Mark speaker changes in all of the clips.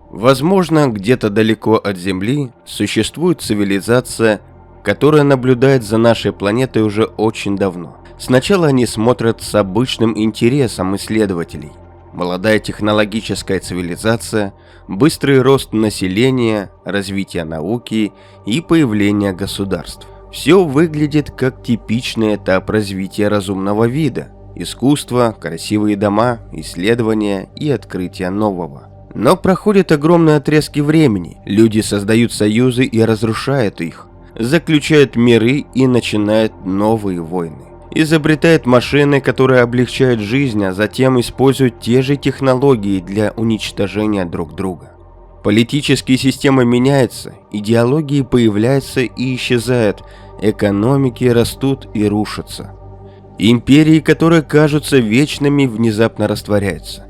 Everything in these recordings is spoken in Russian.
Speaker 1: Возможно, где-то далеко от Земли существует цивилизация, которая наблюдает за нашей планетой уже очень давно. Сначала они смотрят с обычным интересом исследователей. Молодая технологическая цивилизация, быстрый рост населения, развитие науки и появление государств. Все выглядит как типичный этап развития разумного вида. Искусство, красивые дома, исследования и открытие нового. Но проходят огромные отрезки времени, люди создают союзы и разрушают их, заключают миры и начинают новые войны. Изобретают машины, которые облегчают жизнь, а затем используют те же технологии для уничтожения друг друга. Политические системы меняются, идеологии появляются и исчезают, экономики растут и рушатся. Империи, которые кажутся вечными, внезапно растворяются.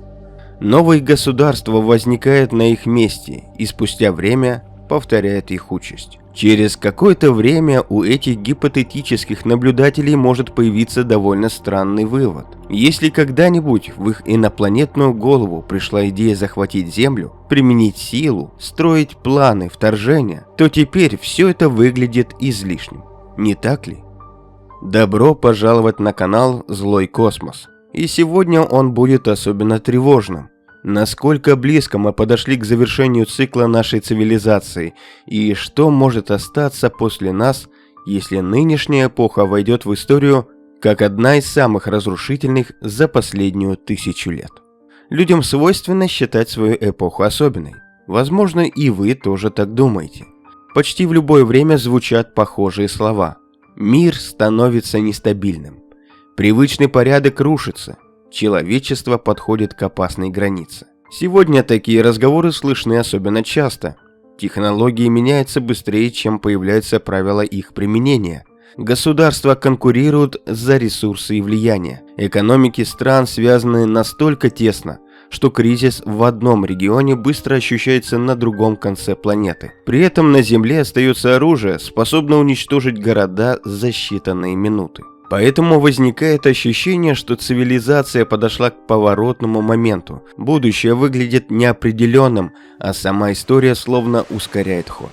Speaker 1: Новые государства возникают на их месте и спустя время повторяют их участь. Через какое-то время у этих гипотетических наблюдателей может появиться довольно странный вывод. Если когда-нибудь в их инопланетную голову пришла идея захватить Землю, применить силу, строить планы вторжения, то теперь все это выглядит излишним. Не так ли? Добро пожаловать на канал Злой Космос. И сегодня он будет особенно тревожным. Насколько близко мы подошли к завершению цикла нашей цивилизации, и что может остаться после нас, если нынешняя эпоха войдет в историю как одна из самых разрушительных за последнюю 1000 лет. Людям свойственно считать свою эпоху особенной. Возможно, и вы тоже так думаете. Почти в любое время звучат похожие слова. Мир становится нестабильным. Привычный порядок рушится. Человечество подходит к опасной границе. Сегодня такие разговоры слышны особенно часто. Технологии меняются быстрее, чем появляются правила их применения. Государства конкурируют за ресурсы и влияние. Экономики стран связаны настолько тесно, что кризис в одном регионе быстро ощущается на другом конце планеты. При этом на Земле остается оружие, способное уничтожить города за считанные минуты. Поэтому возникает ощущение, что цивилизация подошла к поворотному моменту. Будущее выглядит неопределенным, а сама история словно ускоряет ход.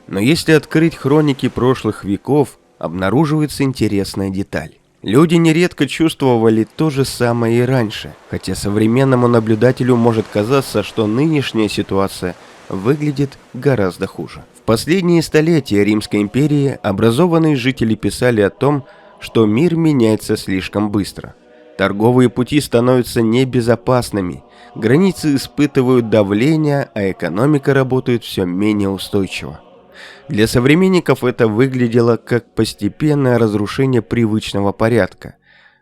Speaker 1: Но если открыть хроники прошлых веков, обнаруживается интересная деталь. Люди нередко чувствовали то же самое и раньше, хотя современному наблюдателю может казаться, что нынешняя ситуация выглядит гораздо хуже. В последние столетия Римской империи образованные жители писали о том, что мир меняется слишком быстро. Торговые пути становятся небезопасными, границы испытывают давление, а экономика работает все менее устойчиво. Для современников это выглядело как постепенное разрушение привычного порядка.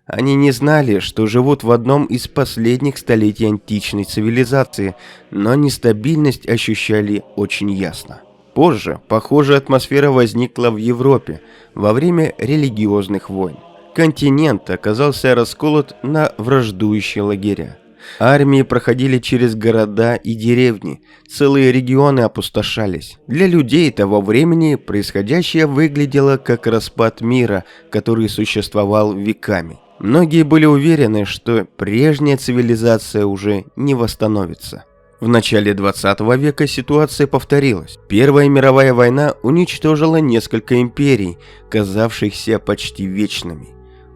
Speaker 1: Они не знали, что живут в одном из последних столетий античной цивилизации, но нестабильность ощущали очень ясно. Позже похожая атмосфера возникла в Европе во время религиозных войн. Континент оказался расколот на враждующие лагеря. Армии проходили через города и деревни, целые регионы опустошались. Для людей того времени происходящее выглядело как распад мира, который существовал веками. Многие были уверены, что прежняя цивилизация уже не восстановится. В начале 20 века ситуация повторилась. Первая мировая война уничтожила несколько империй, казавшихся почти вечными.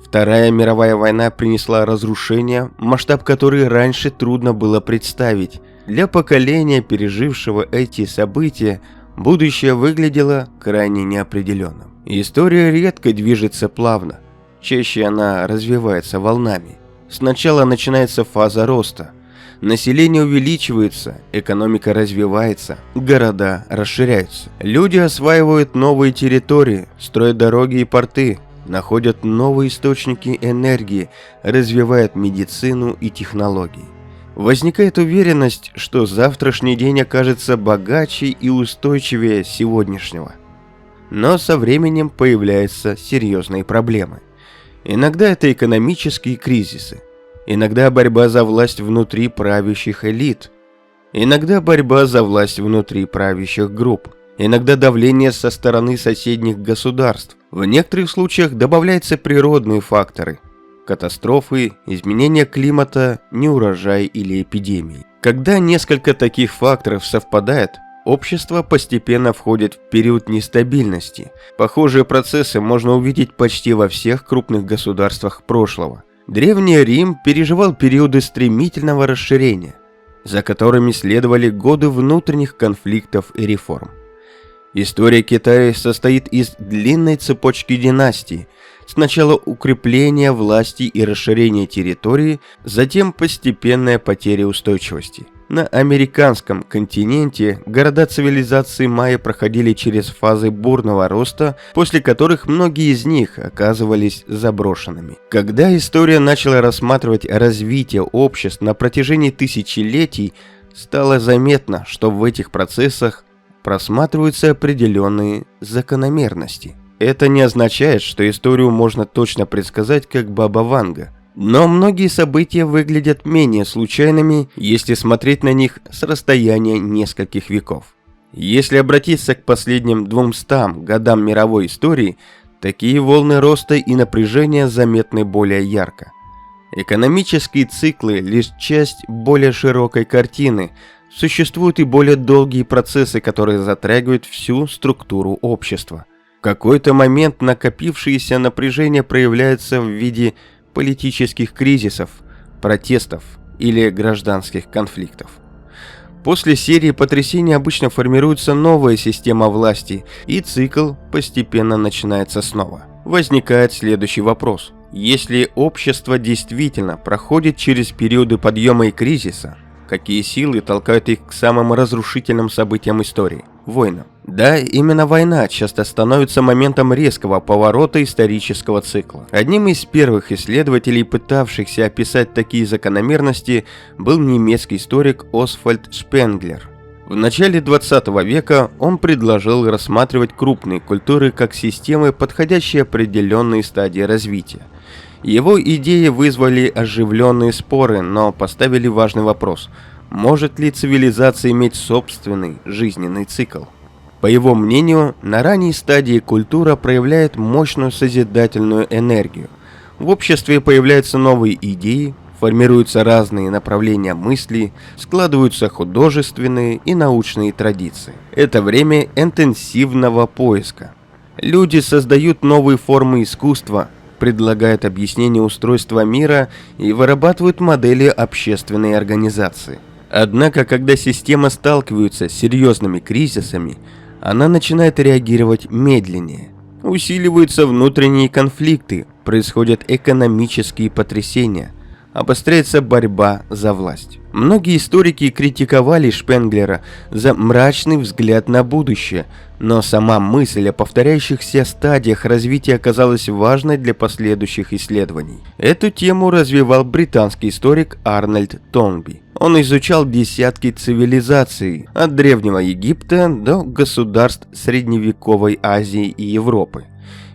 Speaker 1: Вторая мировая война принесла разрушения, масштаб которой раньше трудно было представить. Для поколения, пережившего эти события, будущее выглядело крайне неопределенным. История редко движется плавно, чаще она развивается волнами. Сначала начинается фаза роста. Население увеличивается, экономика развивается, города расширяются. Люди осваивают новые территории, строят дороги и порты, находят новые источники энергии, развивают медицину и технологии. Возникает уверенность, что завтрашний день окажется богаче и устойчивее сегодняшнего. Но со временем появляются серьезные проблемы. Иногда это экономические кризисы. Иногда борьба за власть внутри правящих элит. Иногда борьба за власть внутри правящих групп. Иногда давление со стороны соседних государств. В некоторых случаях добавляются природные факторы. катастрофы, изменения климата, неурожай или эпидемии. Когда несколько таких факторов совпадает, общество постепенно входит в период нестабильности. Похожие процессы можно увидеть почти во всех крупных государствах прошлого. Древний Рим переживал периоды стремительного расширения, за которыми следовали годы внутренних конфликтов и реформ. История Китая состоит из длинной цепочки династий. Сначала укрепление власти и расширение территории, затем постепенная потеря устойчивости. На американском континенте города цивилизации майя проходили через фазы бурного роста, после которых многие из них оказывались заброшенными. Когда история начала рассматривать развитие обществ на протяжении тысячелетий, стало заметно, что в этих процессах просматриваются определенные закономерности. Это не означает, что историю можно точно предсказать, как Баба Ванга. Но многие события выглядят менее случайными, если смотреть на них с расстояния нескольких веков. Если обратиться к последним 200 годам мировой истории, такие волны роста и напряжения заметны более ярко. Экономические циклы – лишь часть более широкой картины. Существуют и более долгие процессы, которые затрагивают всю структуру общества. В какой-то момент накопившееся напряжение проявляется в виде политических кризисов, протестов или гражданских конфликтов. После серии потрясений обычно формируется новая система власти, и цикл постепенно начинается снова. Возникает следующий вопрос. Если общество действительно проходит через периоды подъема и кризиса, какие силы толкают их к самым разрушительным событиям истории – войнам? Да, именно война часто становится моментом резкого поворота исторического цикла. Одним из первых исследователей, пытавшихся описать такие закономерности, был немецкий историк Освальд Шпенглер. В начале 20 века он предложил рассматривать крупные культуры как системы, подходящие определенной стадии развития. Его идеи вызвали оживленные споры, но поставили важный вопрос: может ли цивилизация иметь собственный жизненный цикл? По его мнению, на ранней стадии культура проявляет мощную созидательную энергию. В обществе появляются новые идеи, формируются разные направления мысли, складываются художественные и научные традиции. Это время интенсивного поиска. Люди создают новые формы искусства, предлагают объяснение устройства мира и вырабатывают модели общественной организации. Однако, когда система сталкивается с серьезными кризисами, она начинает реагировать медленнее. Усиливаются внутренние конфликты, происходят экономические потрясения, обостряется борьба за власть. Многие историки критиковали Шпенглера за мрачный взгляд на будущее, но сама мысль о повторяющихся стадиях развития оказалась важной для последующих исследований. Эту тему развивал британский историк Арнольд Тонби. Он изучал десятки цивилизаций, от Древнего Египта до государств Средневековой Азии и Европы,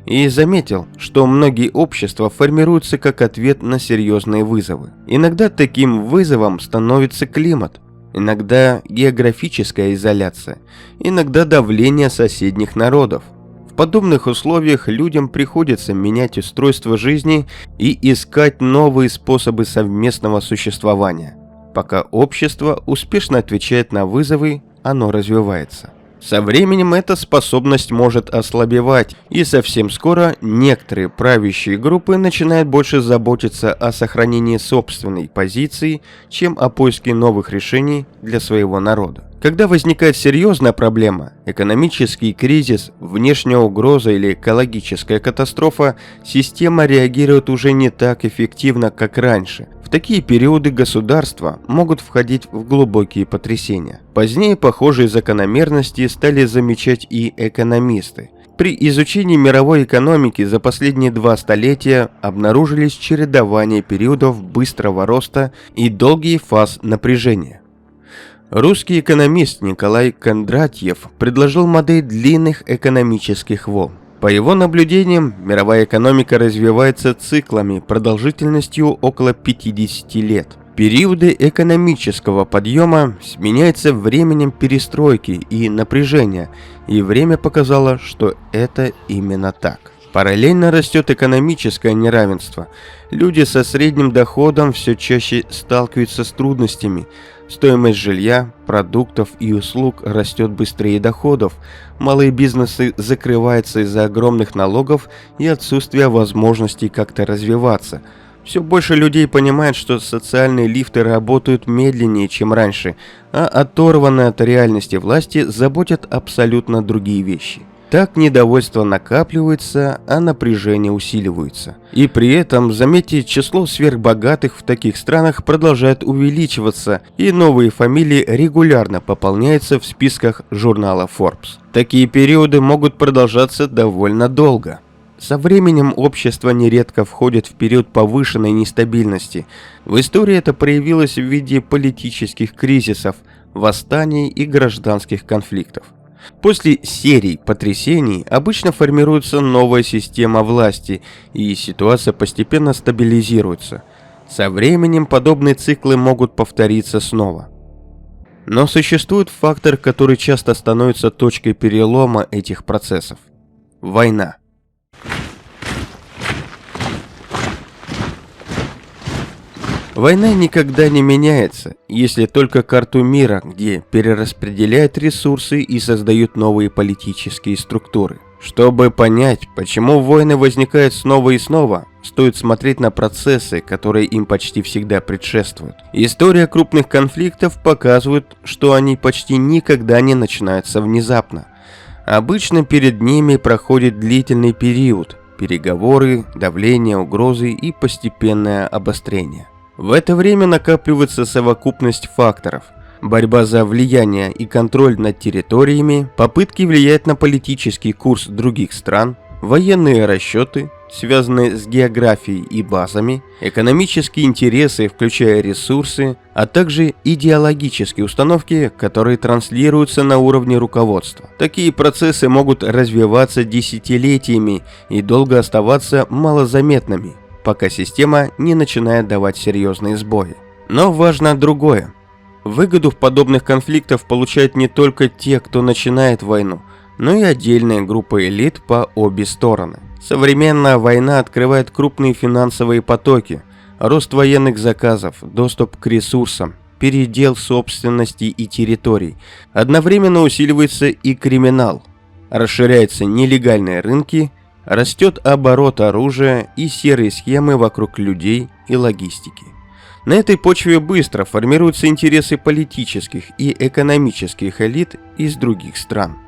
Speaker 1: и заметил, что многие общества формируются как ответ на серьезные вызовы. Иногда таким вызовом становится климат, иногда географическая изоляция, иногда давление соседних народов. В подобных условиях людям приходится менять устройство жизни и искать новые способы совместного существования. Пока общество успешно отвечает на вызовы, оно развивается. Со временем эта способность может ослабевать, и совсем скоро некоторые правящие группы начинают больше заботиться о сохранении собственной позиции, чем о поиске новых решений для своего народа. Когда возникает серьезная проблема, экономический кризис, внешняя угроза или экологическая катастрофа, система реагирует уже не так эффективно, как раньше. В такие периоды государства могут входить в глубокие потрясения. Позднее похожие закономерности стали замечать и экономисты. При изучении мировой экономики за последние 2 столетия обнаружились чередование периодов быстрого роста и долгие фаз напряжения. Русский экономист Николай Кондратьев предложил модель длинных экономических волн. По его наблюдениям, мировая экономика развивается циклами продолжительностью около 50 лет. Периоды экономического подъема сменяются временем перестройки и напряжения, и время показало, что это именно так. Параллельно растет экономическое неравенство. Люди со средним доходом все чаще сталкиваются с трудностями. Стоимость жилья, продуктов и услуг растет быстрее доходов. Малые бизнесы закрываются из-за огромных налогов и отсутствия возможностей как-то развиваться. Все больше людей понимают, что социальные лифты работают медленнее, чем раньше, а оторванные от реальности власти заботят абсолютно другие вещи. Так недовольство накапливается, а напряжение усиливается. И при этом, заметьте, число сверхбогатых в таких странах продолжает увеличиваться, и новые фамилии регулярно пополняются в списках журнала Forbes. Такие периоды могут продолжаться довольно долго. Со временем общество нередко входит в период повышенной нестабильности. В истории это проявилось в виде политических кризисов, восстаний и гражданских конфликтов. После серий потрясений обычно формируется новая система власти, и ситуация постепенно стабилизируется. Со временем подобные циклы могут повториться снова. Но существует фактор, который часто становится точкой перелома этих процессов – война. Война никогда не меняется, если только карту мира, где перераспределяют ресурсы и создают новые политические структуры. Чтобы понять, почему войны возникают снова и снова, стоит смотреть на процессы, которые им почти всегда предшествуют. История крупных конфликтов показывает, что они почти никогда не начинаются внезапно. Обычно перед ними проходит длительный период – переговоры, давление, угрозы и постепенное обострение. В это время накапливается совокупность факторов. Борьба за влияние и контроль над территориями, попытки влиять на политический курс других стран, военные расчеты, связанные с географией и базами, экономические интересы, включая ресурсы, а также идеологические установки, которые транслируются на уровне руководства. Такие процессы могут развиваться десятилетиями и долго оставаться малозаметными, пока система не начинает давать серьезные сбои. Но важно другое. Выгоду в подобных конфликтах получают не только те, кто начинает войну, но и отдельные группы элит по обе стороны. Современная война открывает крупные финансовые потоки, рост военных заказов, доступ к ресурсам, передел собственности и территорий. Одновременно усиливается и криминал, расширяются нелегальные рынки, растет оборот оружия и серые схемы вокруг людей и логистики. На этой почве быстро формируются интересы политических и экономических элит из других стран.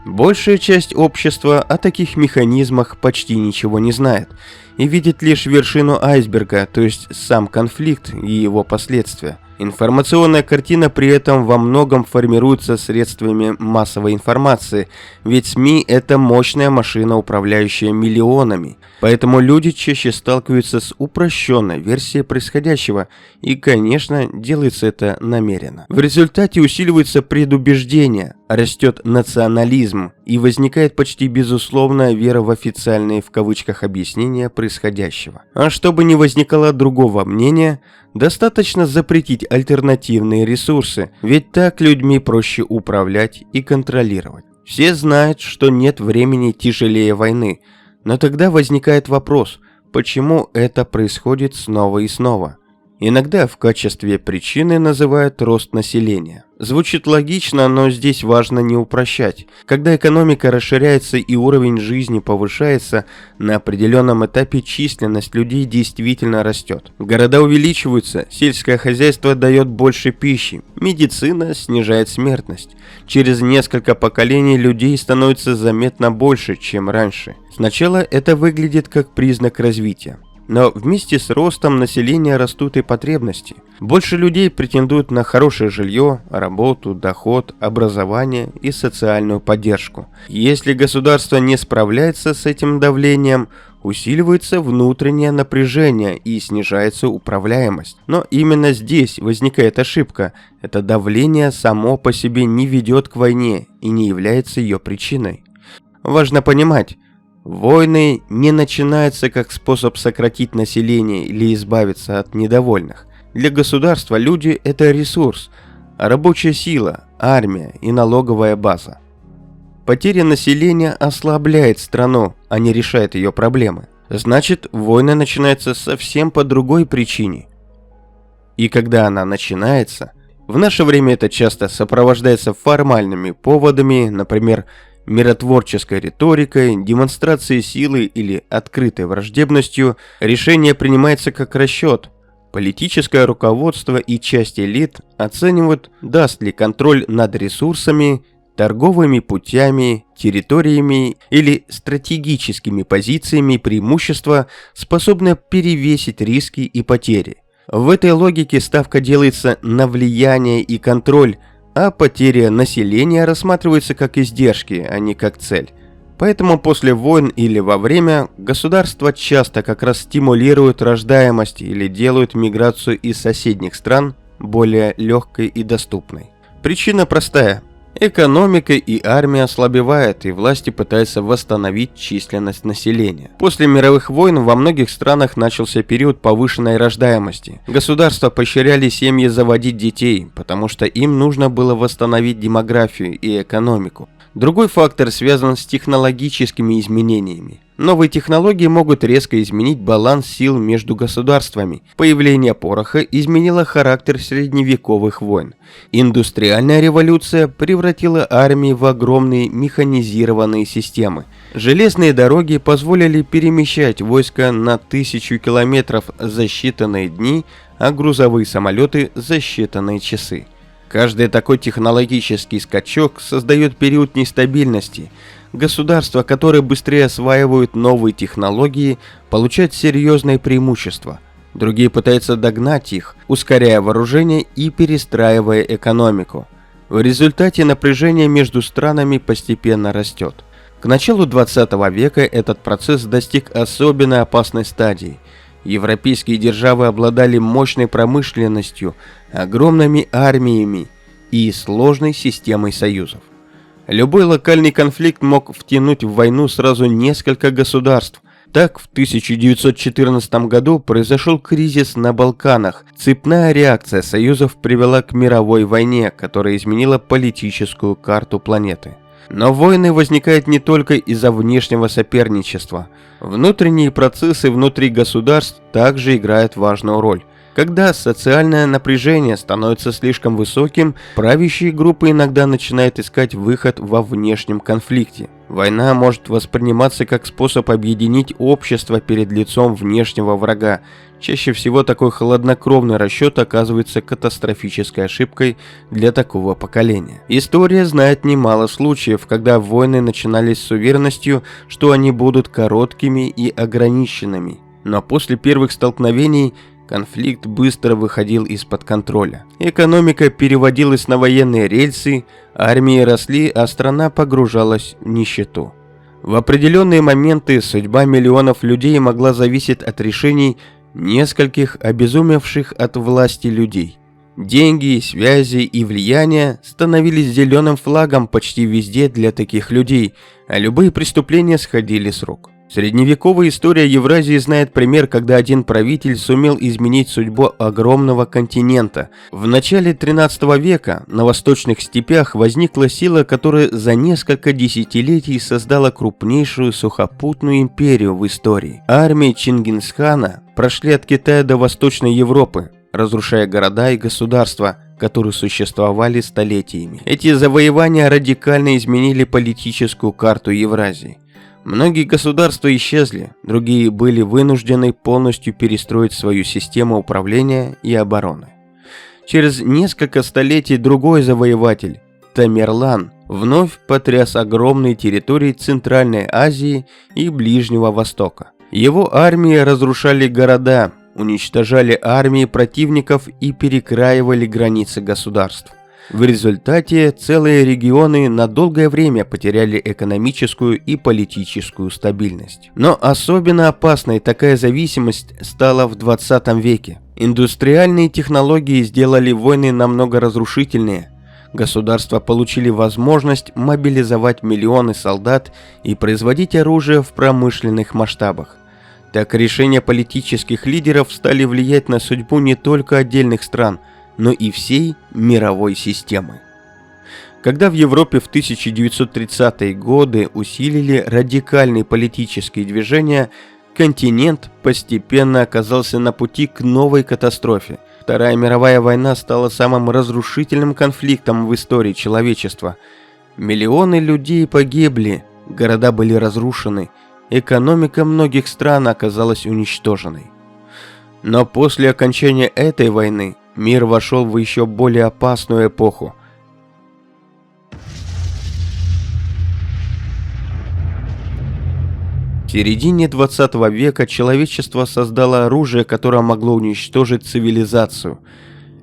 Speaker 1: Большая часть общества о таких механизмах почти ничего не знает и видит лишь вершину айсберга, то есть сам конфликт и его последствия. Информационная картина при этом во многом формируется средствами массовой информации, ведь СМИ – это мощная машина, управляющая миллионами. Поэтому люди чаще сталкиваются с упрощенной версией происходящего, и, конечно, делается это намеренно. В результате усиливается предубеждение, растет национализм и возникает почти безусловная вера в официальные в кавычках объяснения происходящего. А чтобы не возникало другого мнения, достаточно запретить альтернативные ресурсы, ведь так людьми проще управлять и контролировать. Все знают, что нет времени тяжелее войны, но тогда возникает вопрос, почему это происходит снова и снова. Иногда в качестве причины называют рост населения. Звучит логично, но здесь важно не упрощать. Когда экономика расширяется и уровень жизни повышается, на определенном этапе численность людей действительно растет. Города увеличиваются, сельское хозяйство дает больше пищи, медицина снижает смертность. Через несколько поколений людей становится заметно больше, чем раньше. Сначала это выглядит как признак развития. Но вместе с ростом населения растут и потребности. Больше людей претендуют на хорошее жилье, работу, доход, образование и социальную поддержку. Если государство не справляется с этим давлением, усиливается внутреннее напряжение и снижается управляемость. Но именно здесь возникает ошибка. Это давление само по себе не ведет к войне и не является ее причиной. Важно понимать, войны не начинаются как способ сократить население или избавиться от недовольных. Для государства люди – это ресурс, рабочая сила, армия и налоговая база. Потеря населения ослабляет страну, а не решает ее проблемы. Значит, война начинается совсем по другой причине. И когда она начинается, в наше время это часто сопровождается формальными поводами, например, миротворческой риторикой, демонстрацией силы или открытой враждебностью, решение принимается как расчет. Политическое руководство и часть элит оценивают, даст ли контроль над ресурсами, торговыми путями, территориями или стратегическими позициями преимущества, способное перевесить риски и потери. В этой логике ставка делается на влияние и контроль, а потеря населения рассматривается как издержки, а не как цель. Поэтому после войн или во время государства часто как раз стимулируют рождаемость или делают миграцию из соседних стран более легкой и доступной. Причина простая. Экономика и армия ослабевают, и власти пытаются восстановить численность населения. После мировых войн во многих странах начался период повышенной рождаемости. Государства поощряли семьи заводить детей, потому что им нужно было восстановить демографию и экономику. Другой фактор связан с технологическими изменениями. Новые технологии могут резко изменить баланс сил между государствами. Появление пороха изменило характер средневековых войн. Индустриальная революция превратила армии в огромные механизированные системы. Железные дороги позволили перемещать войска на 1000 километров за считанные дни, а грузовые самолеты за считанные часы. Каждый такой технологический скачок создает период нестабильности. Государства, которые быстрее осваивают новые технологии, получают серьезные преимущества. Другие пытаются догнать их, ускоряя вооружение и перестраивая экономику. В результате напряжение между странами постепенно растет. К началу 20 века этот процесс достиг особенно опасной стадии. Европейские державы обладали мощной промышленностью, огромными армиями и сложной системой союзов. Любой локальный конфликт мог втянуть в войну сразу несколько государств. Так, в 1914 году произошел кризис на Балканах. Цепная реакция союзов привела к мировой войне, которая изменила политическую карту планеты. Но войны возникают не только из-за внешнего соперничества. Внутренние процессы внутри государств также играют важную роль. Когда социальное напряжение становится слишком высоким, правящие группы иногда начинают искать выход во внешнем конфликте. Война может восприниматься как способ объединить общество перед лицом внешнего врага. Чаще всего такой хладнокровный расчет оказывается катастрофической ошибкой для такого поколения. История знает немало случаев, когда войны начинались с уверенностью, что они будут короткими и ограниченными. Но после первых столкновений конфликт быстро выходил из-под контроля. Экономика переводилась на военные рельсы, армии росли, а страна погружалась в нищету. В определенные моменты судьба миллионов людей могла зависеть от решений нескольких обезумевших от власти людей. Деньги, связи и влияние становились зеленым флагом почти везде для таких людей, а любые преступления сходили с рук. Средневековая история Евразии знает пример, когда один правитель сумел изменить судьбу огромного континента. В начале 13 века на восточных степях возникла сила, которая за несколько десятилетий создала крупнейшую сухопутную империю в истории. Армии Чингисхана прошли от Китая до Восточной Европы, разрушая города и государства, которые существовали столетиями. Эти завоевания радикально изменили политическую карту Евразии. Многие государства исчезли, другие были вынуждены полностью перестроить свою систему управления и обороны. Через несколько столетий другой завоеватель, Тамерлан, вновь потряс огромные территории Центральной Азии и Ближнего Востока. Его армии разрушали города, уничтожали армии противников и перекраивали границы государств. В результате целые регионы на долгое время потеряли экономическую и политическую стабильность. Но особенно опасной такая зависимость стала в 20 веке. Индустриальные технологии сделали войны намного разрушительнее. Государства получили возможность мобилизовать миллионы солдат и производить оружие в промышленных масштабах. Так решения политических лидеров стали влиять на судьбу не только отдельных стран, но и всей мировой системы. Когда в Европе в 1930-е годы усилили радикальные политические движения, континент постепенно оказался на пути к новой катастрофе. Вторая мировая война стала самым разрушительным конфликтом в истории человечества. Миллионы людей погибли, города были разрушены, экономика многих стран оказалась уничтоженной. Но после окончания этой войны мир вошел в еще более опасную эпоху. В середине 20 века человечество создало оружие, которое могло уничтожить цивилизацию.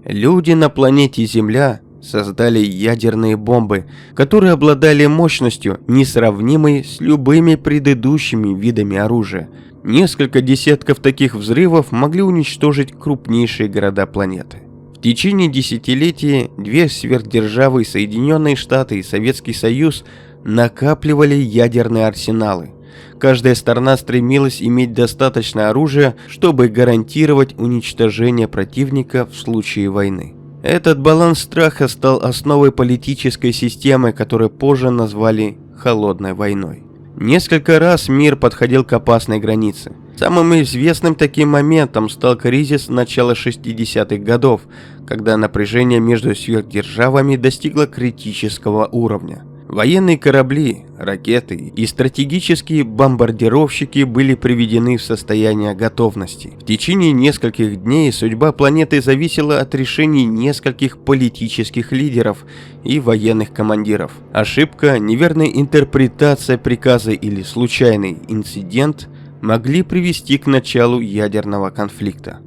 Speaker 1: Люди на планете Земля создали ядерные бомбы, которые обладали мощностью, несравнимой с любыми предыдущими видами оружия. Несколько десятков таких взрывов могли уничтожить крупнейшие города планеты. В течение десятилетий две сверхдержавы, Соединенные Штаты и Советский Союз, накапливали ядерные арсеналы. Каждая сторона стремилась иметь достаточно оружия, чтобы гарантировать уничтожение противника в случае войны. Этот баланс страха стал основой политической системы, которую позже назвали «холодной войной». Несколько раз мир подходил к опасной границе. Самым известным таким моментом стал кризис начала 60-х годов, когда напряжение между сверхдержавами достигло критического уровня. Военные корабли, ракеты и стратегические бомбардировщики были приведены в состояние готовности. В течение нескольких дней судьба планеты зависела от решений нескольких политических лидеров и военных командиров. Ошибка, неверная интерпретация приказа или случайный инцидент могли привести к началу ядерного конфликта.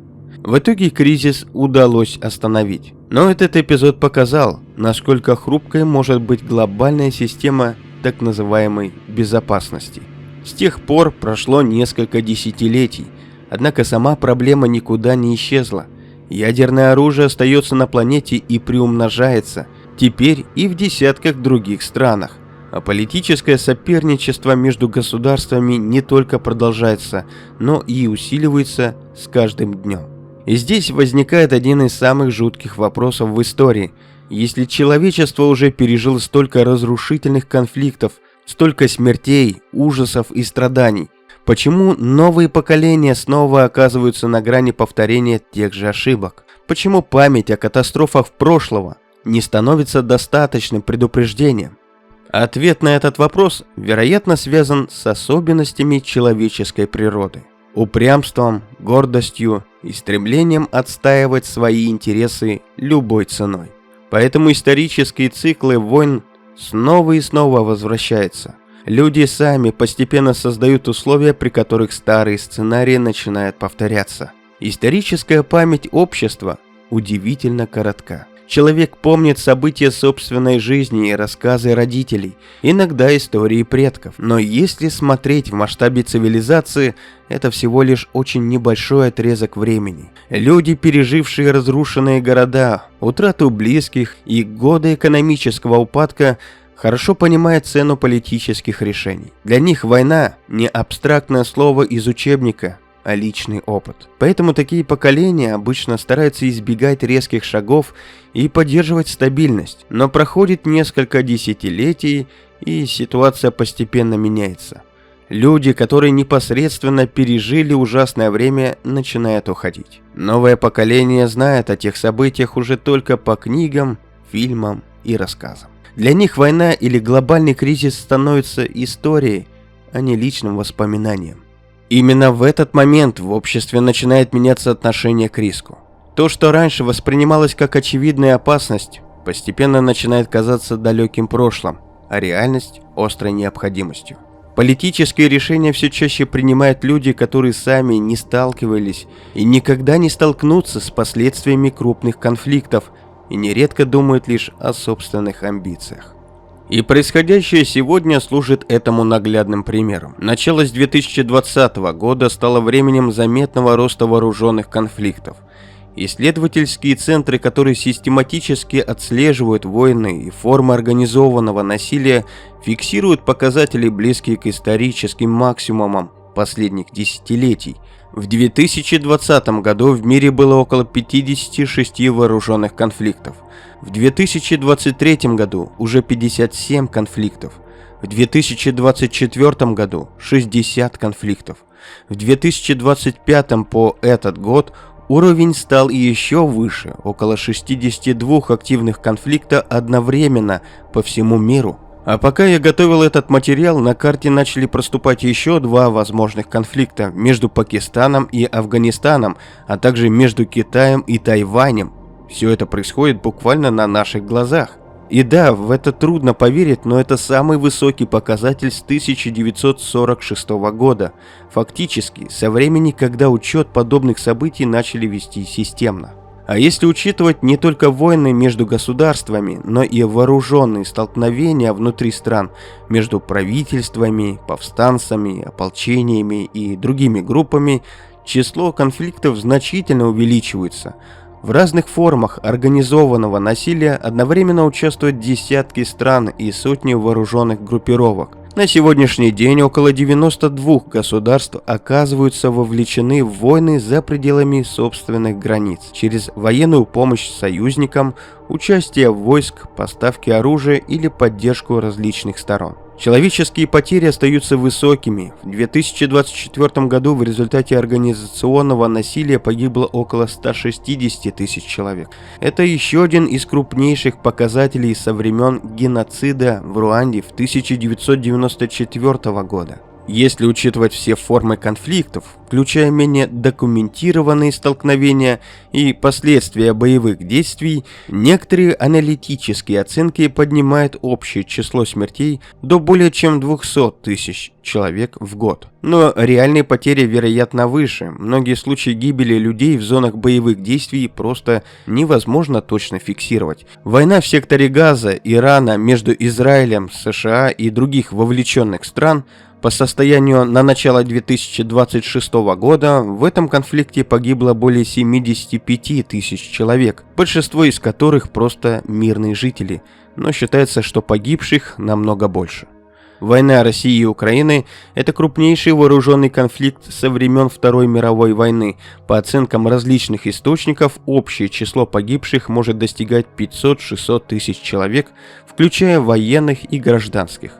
Speaker 1: В итоге кризис удалось остановить. Но этот эпизод показал, насколько хрупкой может быть глобальная система так называемой безопасности. С тех пор прошло несколько десятилетий, однако сама проблема никуда не исчезла. Ядерное оружие остается на планете и приумножается, теперь и в десятках других странах. А политическое соперничество между государствами не только продолжается, но и усиливается с каждым днем. И здесь возникает один из самых жутких вопросов в истории. Если человечество уже пережило столько разрушительных конфликтов, столько смертей, ужасов и страданий, почему новые поколения снова оказываются на грани повторения тех же ошибок? Почему память о катастрофах прошлого не становится достаточным предупреждением? Ответ на этот вопрос, вероятно, связан с особенностями человеческой природы. Упрямством, гордостью и стремлением отстаивать свои интересы любой ценой. Поэтому исторические циклы войн снова и снова возвращаются. Люди сами постепенно создают условия, при которых старые сценарии начинают повторяться. Историческая память общества удивительно коротка. Человек помнит события собственной жизни и рассказы родителей, иногда истории предков. Но если смотреть в масштабе цивилизации, это всего лишь очень небольшой отрезок времени. Люди, пережившие разрушенные города, утрату близких и годы экономического упадка, хорошо понимают цену политических решений. Для них война не абстрактное слово из учебника, а личный опыт. Поэтому такие поколения обычно стараются избегать резких шагов и поддерживать стабильность. Но проходит несколько десятилетий, и ситуация постепенно меняется. Люди, которые непосредственно пережили ужасное время, начинают уходить. Новое поколение знает о тех событиях уже только по книгам, фильмам и рассказам. Для них война или глобальный кризис становится историей, а не личным воспоминанием. Именно в этот момент в обществе начинает меняться отношение к риску. То, что раньше воспринималось как очевидная опасность, постепенно начинает казаться далеким прошлым, а реальность – острой необходимостью. Политические решения все чаще принимают люди, которые сами не сталкивались и никогда не столкнутся с последствиями крупных конфликтов и нередко думают лишь о собственных амбициях. И происходящее сегодня служит этому наглядным примером. Начало с 2020 года стало временем заметного роста вооруженных конфликтов. Исследовательские центры, которые систематически отслеживают войны и формы организованного насилия, фиксируют показатели, близкие к историческим максимумам последних десятилетий. В 2020 году в мире было около 56 вооруженных конфликтов. В 2023 году уже 57 конфликтов. В 2024 году 60 конфликтов. В 2025 по этот год уровень стал еще выше, около 62 активных конфликта одновременно по всему миру. А пока я готовил этот материал, на карте начали проступать еще два возможных конфликта между Пакистаном и Афганистаном, а также между Китаем и Тайванем. Все это происходит буквально на наших глазах. И да, в это трудно поверить, но это самый высокий показатель с 1946 года. Фактически, со времени, когда учет подобных событий начали вести системно. А если учитывать не только войны между государствами, но и вооруженные столкновения внутри стран между правительствами, повстанцами, ополчениями и другими группами, число конфликтов значительно увеличивается. В разных формах организованного насилия одновременно участвуют десятки стран и сотни вооруженных группировок. На сегодняшний день около 92 государств оказываются вовлечены в войны за пределами собственных границ через военную помощь союзникам, участие войск, поставки оружия или поддержку различных сторон. Человеческие потери остаются высокими. В 2024 году в результате организационного насилия погибло около 160 тысяч человек. Это еще один из крупнейших показателей со времен геноцида в Руанде в 1994 года. Если учитывать все формы конфликтов, включая менее документированные столкновения и последствия боевых действий, некоторые аналитические оценки поднимают общее число смертей до более чем 200 тысяч человек в год. Но реальные потери, вероятно, выше. Многие случаи гибели людей в зонах боевых действий просто невозможно точно фиксировать. Война в секторе Газа, Ирана между Израилем, США и других вовлеченных стран. По состоянию на начало 2026 года в этом конфликте погибло более 75 тысяч человек, большинство из которых просто мирные жители, но считается, что погибших намного больше. Война России и Украины – это крупнейший вооруженный конфликт со времен Второй мировой войны. По оценкам различных источников, общее число погибших может достигать 500-600 тысяч человек, включая военных и гражданских.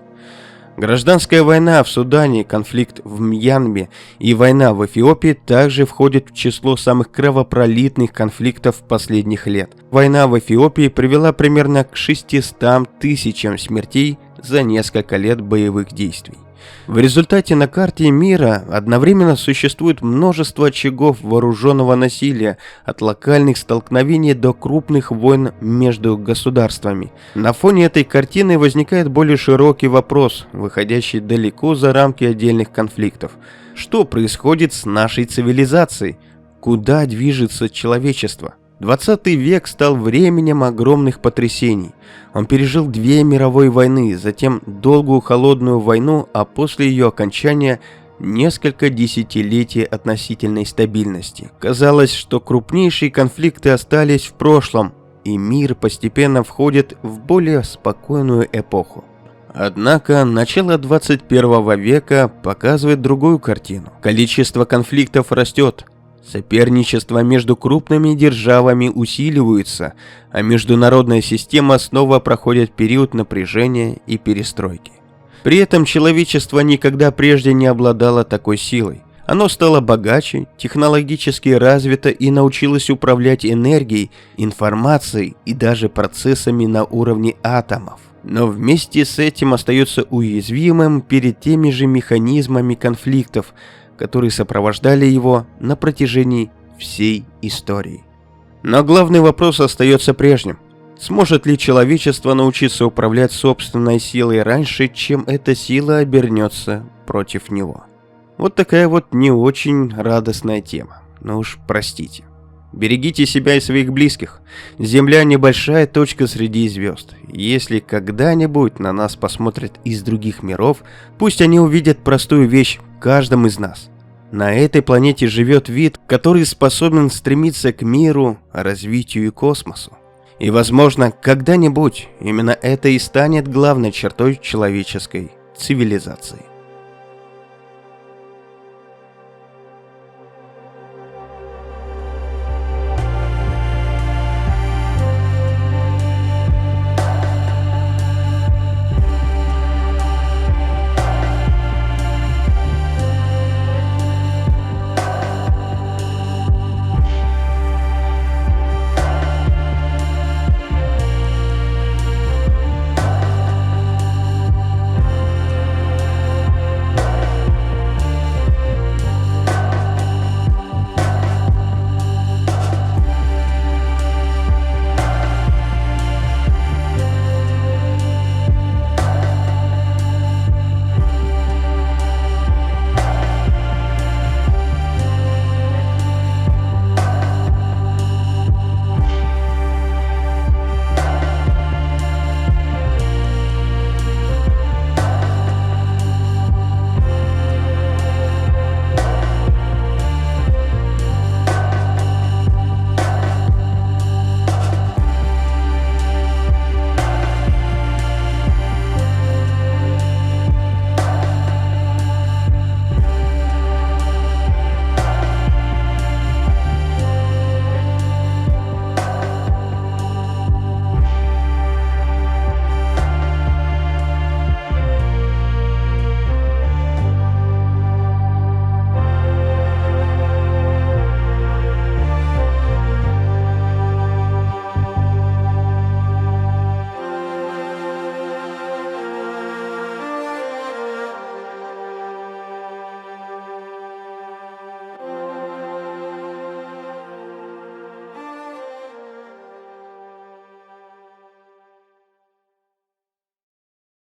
Speaker 1: Гражданская война в Судане, конфликт в Мьянме и война в Эфиопии также входят в число самых кровопролитных конфликтов последних лет. Война в Эфиопии привела примерно к 600 тысячам смертей за несколько лет боевых действий. В результате на карте мира одновременно существует множество очагов вооруженного насилия, от локальных столкновений до крупных войн между государствами. На фоне этой картины возникает более широкий вопрос, выходящий далеко за рамки отдельных конфликтов. Что происходит с нашей цивилизацией? Куда движется человечество? 20 век стал временем огромных потрясений. Он пережил 2 мировые войны, затем долгую холодную войну, а после ее окончания несколько десятилетий относительной стабильности. Казалось, что крупнейшие конфликты остались в прошлом, и мир постепенно входит в более спокойную эпоху. Однако начало 21 века показывает другую картину. Количество конфликтов растет. Соперничество между крупными державами усиливается, а международная система снова проходит период напряжения и перестройки. При этом человечество никогда прежде не обладало такой силой. Оно стало богаче, технологически развито и научилось управлять энергией, информацией и даже процессами на уровне атомов. Но вместе с этим остается уязвимым перед теми же механизмами конфликтов, которые сопровождали его на протяжении всей истории. Но главный вопрос остается прежним. Сможет ли человечество научиться управлять собственной силой раньше, чем эта сила обернется против него? Вот такая вот не очень радостная тема. Но уж простите. Берегите себя и своих близких. Земля – небольшая точка среди звезд. Если когда-нибудь на нас посмотрят из других миров, пусть они увидят простую вещь в каждом из нас. На этой планете живет вид, который способен стремиться к миру, развитию и космосу. И, возможно, когда-нибудь именно это и станет главной чертой человеческой цивилизации.